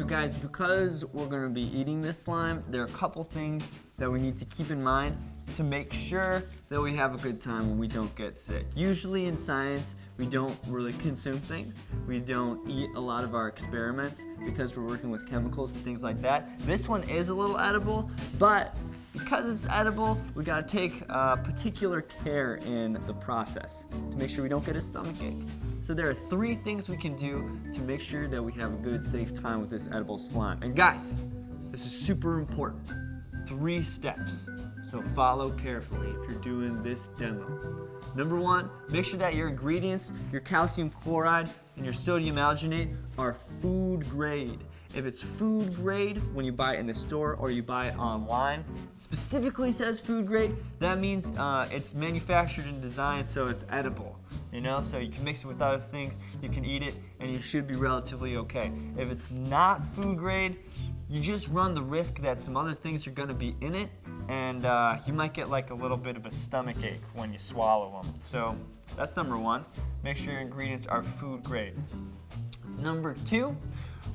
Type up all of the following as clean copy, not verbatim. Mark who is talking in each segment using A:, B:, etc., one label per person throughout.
A: So guys, because we're going to be eating this slime, there are a couple things that we need to keep in mind to make sure that we have a good time when we don't get sick. Usually in science, we don't really consume things. We don't eat a lot of our experiments because we're working with chemicals and things like that. This one is a little edible, but because it's edible, we gotta take particular care in the process to make sure we don't get a stomachache. So there are 3 things we can do to make sure that we have a good, safe time with this edible slime. And guys, this is super important. 3 steps, so follow carefully if you're doing this demo. Number 1, make sure that your ingredients, your calcium chloride and your sodium alginate are food grade. If it's food grade when you buy it in the store or you buy it online, specifically says food grade, that means it's manufactured and designed so it's edible. You know, so you can mix it with other things, you can eat it, and you should be relatively okay. If it's not food grade, you just run the risk that some other things are gonna be in it, and you might get like a little bit of a stomach ache when you swallow them. So that's number 1, make sure your ingredients are food grade. Number 2,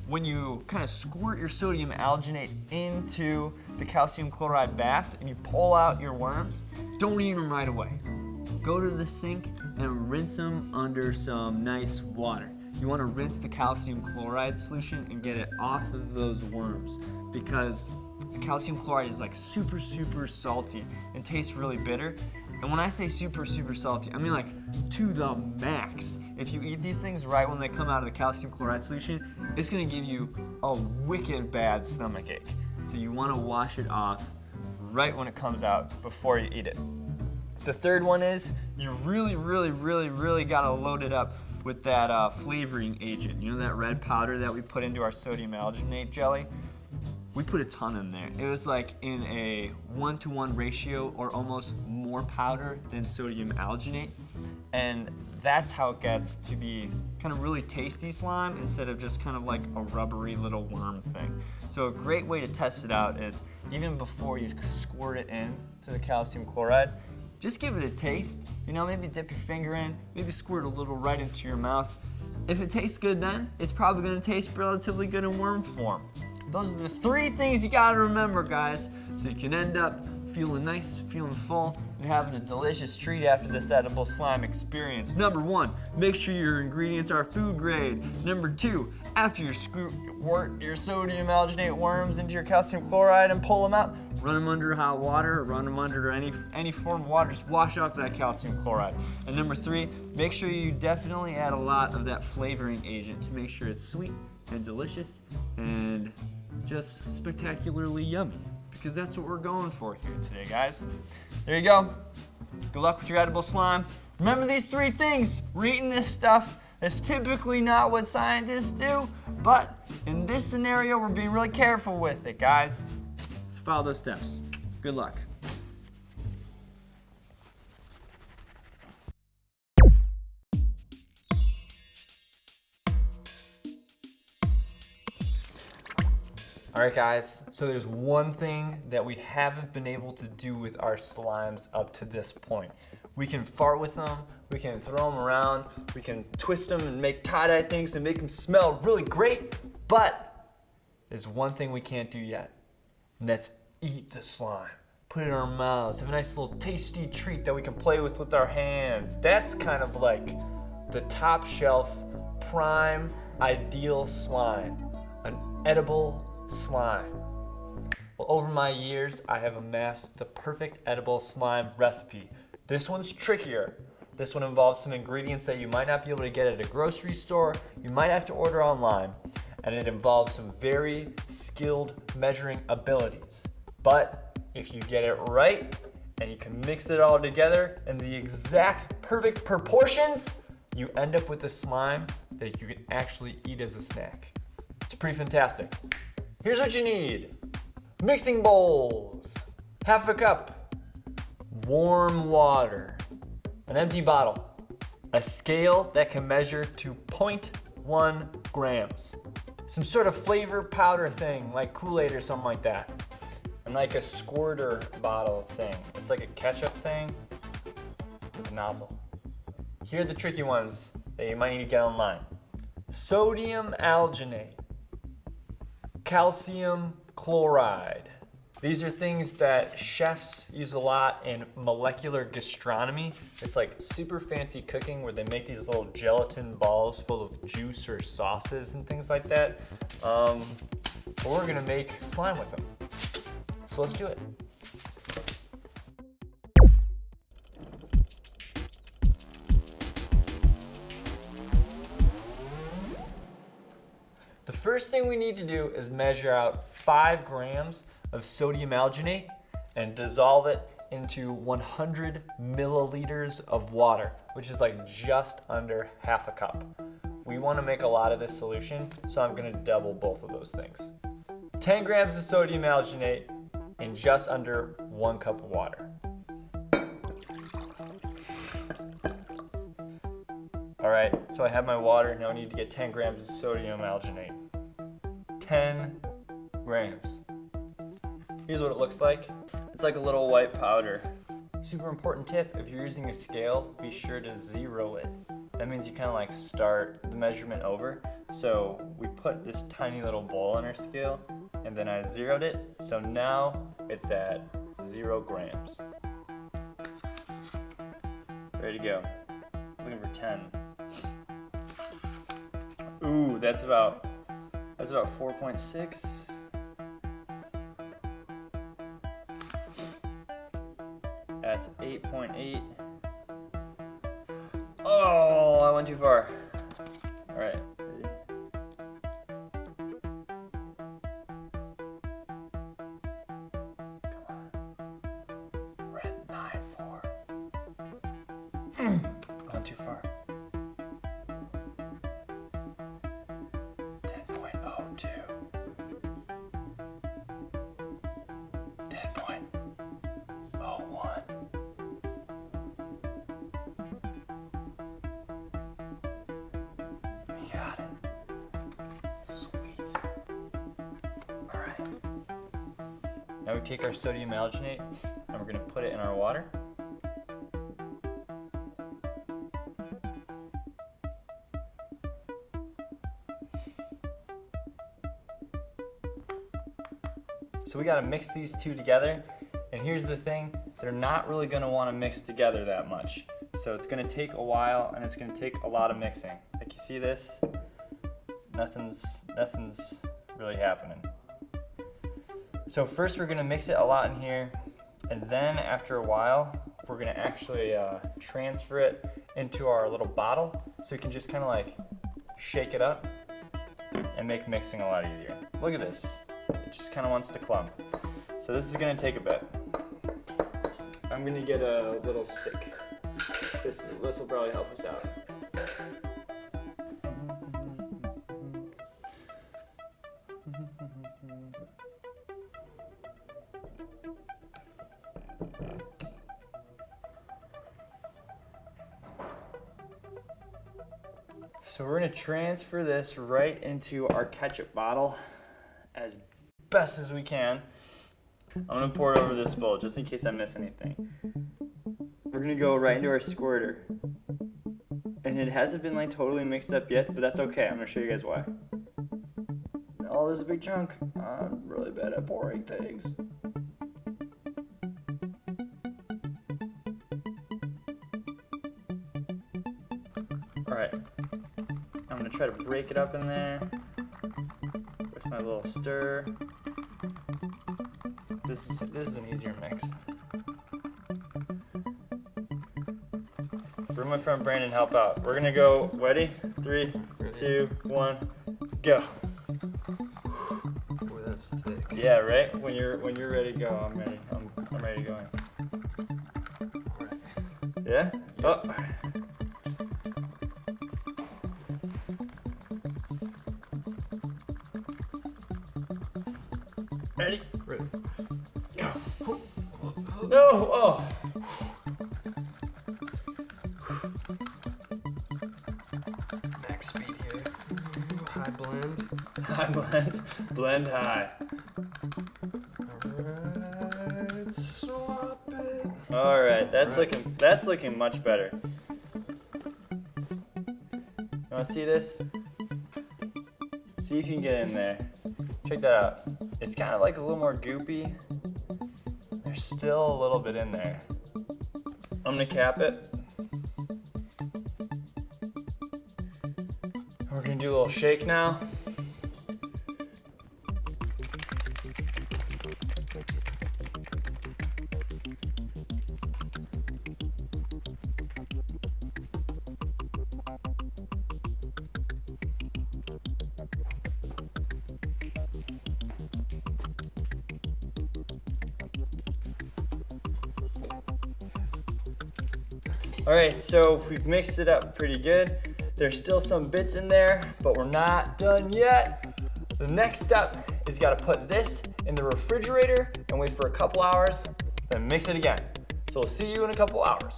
A: when you kind of squirt your sodium alginate into the calcium chloride bath and you pull out your worms, don't eat them right away. Go to the sink and rinse them under some nice water. You want to rinse the calcium chloride solution and get it off of those worms because the calcium chloride is like super salty and tastes really bitter. And when I say super salty, I mean like to the max. If you eat these things right when they come out of the calcium chloride solution, it's gonna give you a wicked bad stomach ache. So you wanna wash it off right when it comes out before you eat it. The third one is you really gotta load it up with that flavoring agent. You know that red powder that we put into our sodium alginate jelly? We put a ton in there. It was like in a 1-to-1 ratio or almost more powder than sodium alginate. And that's how it gets to be kind of really tasty slime instead of just kind of like a rubbery little worm thing. So a great way to test it out is even before you squirt it in to the calcium chloride, just give it a taste. You know, maybe dip your finger in, maybe squirt a little right into your mouth. If it tastes good then, it's probably gonna taste relatively good in worm form. Those are the 3 things you gotta remember, guys, so you can end up feeling nice, feeling full, and having a delicious treat after this edible slime experience. Number 1, make sure your ingredients are food grade. Number 2, after you squirt your sodium alginate worms into your calcium chloride and pull them out, run them under hot water or run them under any form of water. Just wash off that calcium chloride. And number 3, make sure you definitely add a lot of that flavoring agent to make sure it's sweet and delicious and just spectacularly yummy, because that's what we're going for here today, guys. There you go. Good luck with your edible slime. Remember these 3 things. We're eating this stuff. It's typically not what scientists do, but in this scenario, we're being really careful with it, guys. So follow those steps. Good luck. All right, guys, so there's one thing that we haven't been able to do with our slimes up to this point. We can fart with them, we can throw them around, we can twist them and make tie-dye things and make them smell really great, but there's one thing we can't do yet, and that's eat the slime. Put it in our mouths, have a nice little tasty treat that we can play with our hands. That's kind of like the top shelf, prime, ideal slime, an edible slime. Well, over my years, I have amassed the perfect edible slime recipe. This one's trickier. This one involves some ingredients that you might not be able to get at a grocery store, you might have to order online, and it involves some very skilled measuring abilities. But if you get it right, and you can mix it all together in the exact perfect proportions, you end up with a slime that you can actually eat as a snack. It's pretty fantastic. Here's what you need. Mixing bowls, half a cup, warm water, an empty bottle, a scale that can measure to 0.1 grams, some sort of flavor powder thing like Kool-Aid or something like that, and like a squirter bottle thing. It's like a ketchup thing with a nozzle. Here are the tricky ones that you might need to get online. Sodium alginate,
B: calcium chloride. These are things that chefs use a lot in molecular gastronomy. It's like super fancy cooking where they make these little gelatin balls full of juice or sauces and things like that. But we're gonna make slime with them. So let's do it. The first thing we need to do is measure out 5 grams of sodium alginate and dissolve it into 100 milliliters of water, which is like just under half a cup. We want to make a lot of this solution, so I'm going to double both of those things. 10 grams of sodium alginate in just under 1 cup of water. All right, so I have my water. Now I need to get 10 grams of sodium alginate. 10 grams. Here's what it looks like.
A: It's like a little white powder.
B: Super important tip, if you're using a scale, be sure to 0 it. That means you kind of like start the measurement over. So we put this tiny little bowl on our scale and then I 0'd it. So now it's at 0 grams.
A: Ready to go. Looking for 10. Ooh, that's about 4.6. That's 8.8. Oh, I went too far. All right. Ready? Come on. We're at 9.4. Gone too far. 10.02. 10.01. We got it. Sweet. All right.
B: Now we take our sodium alginate and we're going to put it in our water. So we got to mix these two together. And here's the thing, they're not really going to want to mix together that much. So it's going to take a while and it's going to take a lot of mixing. Like you see this? Nothing's really happening. So first we're going to mix it a lot in here, and then after a while we're going to actually transfer it into our little bottle so we can just kind of like shake it up and make mixing a lot easier. Look at this. It just kind of wants to clump. So this is going to take a bit. I'm going to get a little stick. This will probably help us out. So we're going to transfer this right into our ketchup bottle as best as we can. I'm going to pour it over this bowl just in case I miss anything. We're going to go right into our squirter. And it hasn't been like totally mixed up yet, but that's okay. I'm going to show you guys why. Oh, there's a big chunk. I'm really bad at pouring things. Alright. I'm going to try to break it up in there with my little stir. This is an easier mix. Bring my friend Brandon help out. We're gonna go. Ready? 3, 2, 1, go.
C: Boy, that's thick.
B: Yeah, right. When you're ready to go, I'm ready. I'm ready to go. Yeah. Oh. Ready?
C: Ready.
B: Go. No. Oh.
C: Max speed here. High blend.
B: High blend. Blend high.
C: Alright, swap it.
B: All right. That's looking much better. You want to see this? See if you can get in there. Check that out. It's kind of like a little more goopy. There's still a little bit in there. I'm gonna cap it. We're gonna do a little shake now. All right, so we've mixed it up pretty good. There's still some bits in there, but we're not done yet. The next step is you gotta put this in the refrigerator and wait for a couple hours, then mix it again. So we'll see you in a couple hours.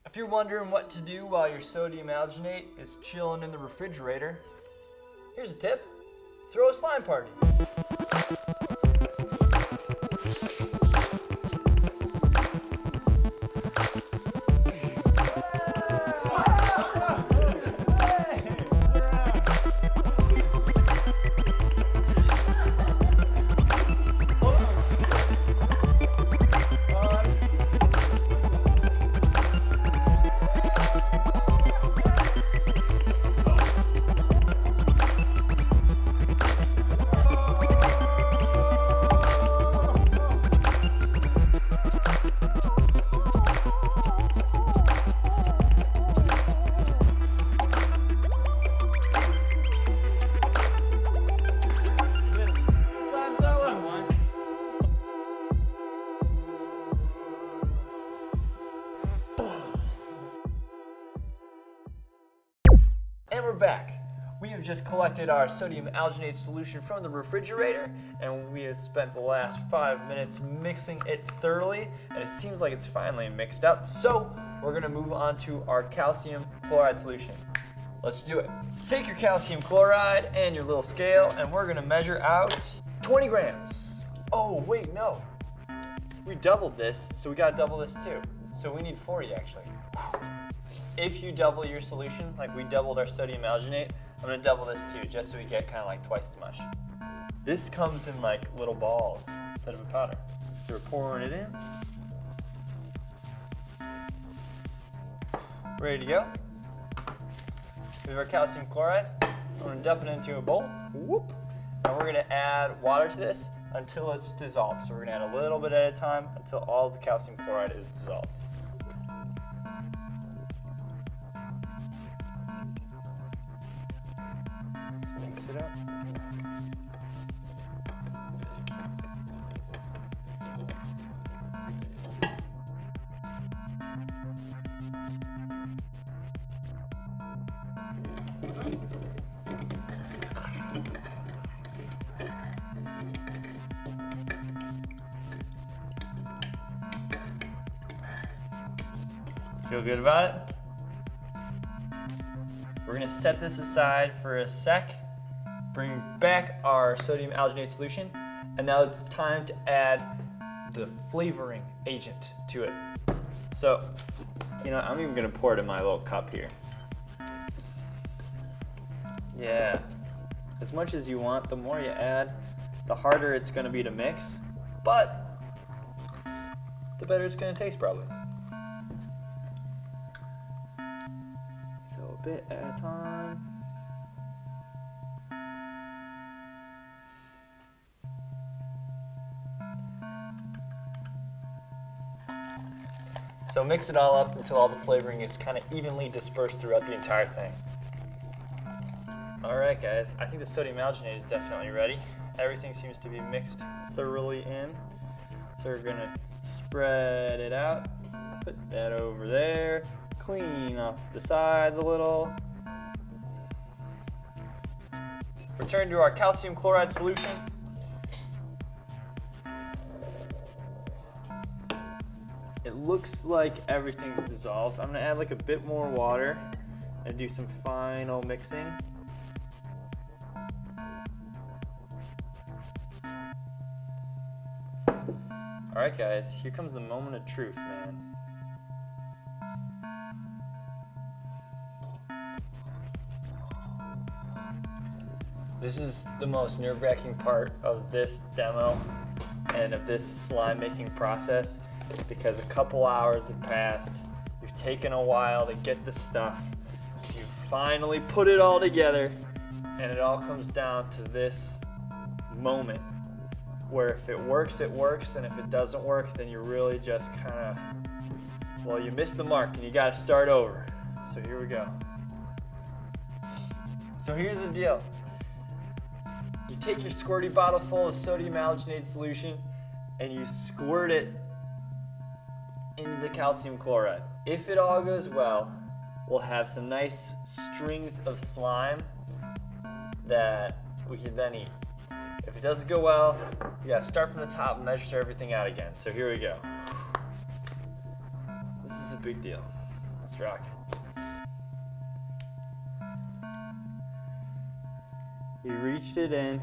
B: If you're wondering what to do while your sodium alginate is chilling in the refrigerator, here's a tip. Throw a slime party. And we're back. We have just collected our sodium alginate solution from the refrigerator, and we have spent the last 5 minutes mixing it thoroughly, and it seems like it's finally mixed up. So we're gonna move on to our calcium chloride solution. Let's do it. Take your calcium chloride and your little scale, and we're gonna measure out 20 grams. Oh, wait, no. We doubled this, so we gotta double this too. So we need 40 actually. If you double your solution, like we doubled our sodium alginate, I'm gonna double this too, just so we get kind of like twice as much. This comes in like little balls instead of a powder. So we're pouring it in. Ready to go. We have our calcium chloride. I'm gonna dump it into a bowl. Whoop. And we're gonna add water to this until it's dissolved. So we're gonna add a little bit at a time until all the calcium chloride is dissolved. Mix it up. Feel good about it? We're gonna set this aside for a sec, bring back our sodium alginate solution, and now it's time to add the flavoring agent to it. So, you know, I'm even gonna pour it in my little cup here. Yeah, as much as you want, the more you add, the harder it's gonna be to mix, but the better it's gonna taste probably. So a bit at a time. So mix it all up until all the flavoring is kind of evenly dispersed throughout the entire thing. All right, guys, I think the sodium alginate is definitely ready. Everything seems to be mixed thoroughly in. So we're gonna spread it out, put that over there, clean off the sides a little. Return to our calcium chloride solution. It looks like everything's dissolved. I'm gonna add like a bit more water and do some final mixing. All right, guys, here comes the moment of truth, man. This is the most nerve-wracking part of this demo and of this slime making process, because a couple hours have passed. You've taken a while to get the stuff. You finally put it all together, and it all comes down to this moment where if it works, and if it doesn't work, then you really just kind of, well, you missed the mark and you got to start over. So here we go. So here's the deal. You take your squirty bottle full of sodium alginate solution and you squirt it into the calcium chloride. If it all goes well, we'll have some nice strings of slime that we can then eat. If it doesn't go well, you gotta start from the top and measure everything out again. So here we go. This is a big deal. Let's rock it. You reached it in.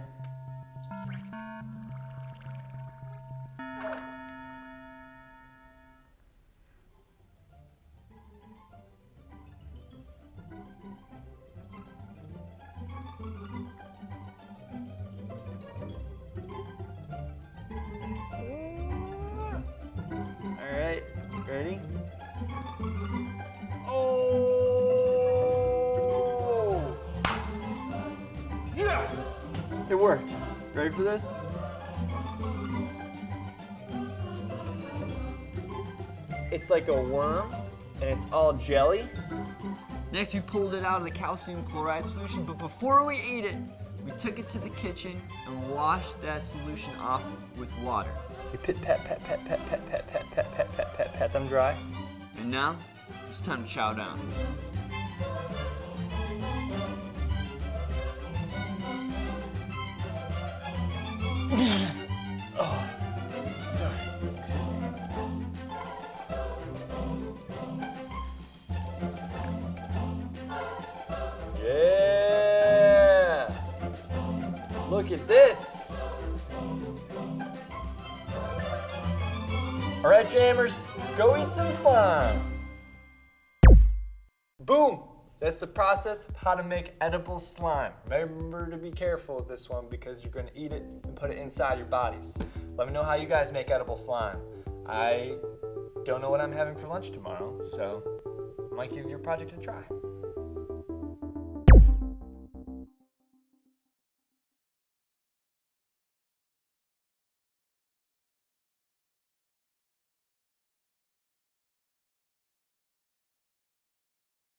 B: All right, ready? Oh! Yes! It worked. Ready for this? It's like a worm, and it's all jelly.
A: Next, we pulled it out of the calcium chloride solution, but before we ate it, we took it to the kitchen and washed that solution off with water.
B: You pat them dry.
A: And now, it's time to chow down.
B: Oh, sorry. Excuse me. Yeah! Look at this. All right, jammers, go eat some slime. Boom! That's the process of how to make edible slime. Remember to be careful with this one because you're gonna eat it and put it inside your bodies. Let me know how you guys make edible slime. I don't know what I'm having for lunch tomorrow, so I might give your project a try.